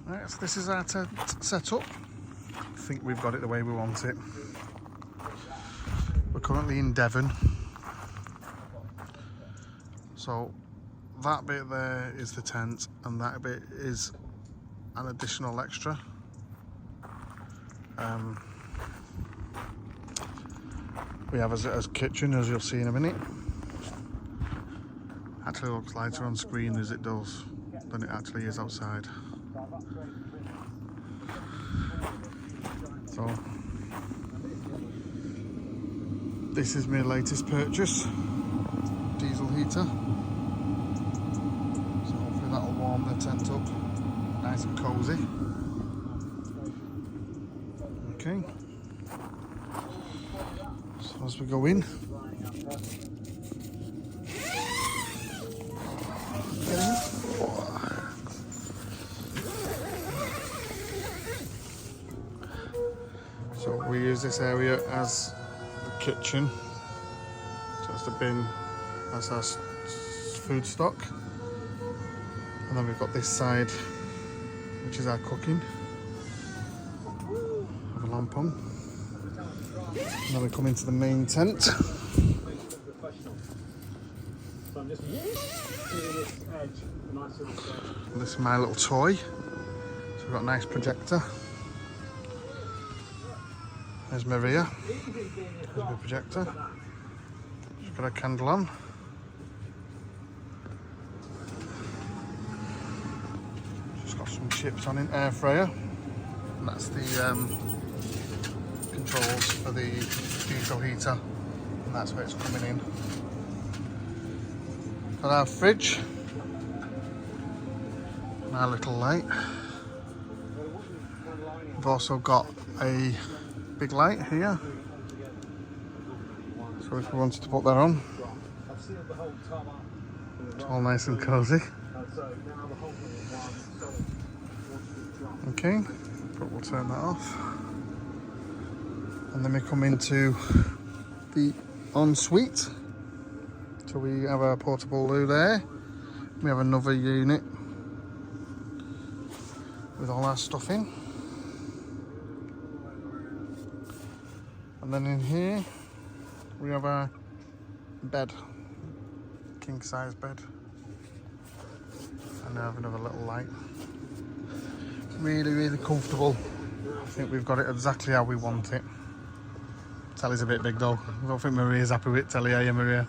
Right, so this is our tent setup. I think we've got it the way we want it. We're currently in Devon. So that bit there is the tent, and that bit is an additional extra. We have as kitchen, as you'll see in a minute. Actually looks lighter on screen as it does than it actually is outside. So this is my latest purchase, diesel heater. So hopefully that'll warm the tent up nice and cosy. Okay. So as we go in, so we use this area as the kitchen. So that's the bin, that's our food stock. And then we've got this side, which is our cooking. Have a lamp on. And then we come into the main tent. This is my little toy. So we've got a nice projector. There's Maria. There's my projector. She's got a candle on. She's got some chips on in air fryer. And that's the controls for the diesel heater. And that's where it's coming in. Got our fridge. And our little light. We've also got a big light here, so if we wanted to put that on, it's all nice and cozy. Okay, but we'll turn that off, and then we come into the ensuite. So we have our portable loo there. We have another unit with all our stuff in. And then in here, we have our bed, king size bed. And I have another little light. Really, really comfortable. I think we've got it exactly how we want it. Telly's a bit big though. I don't think Maria's happy with Telly, are you, Maria?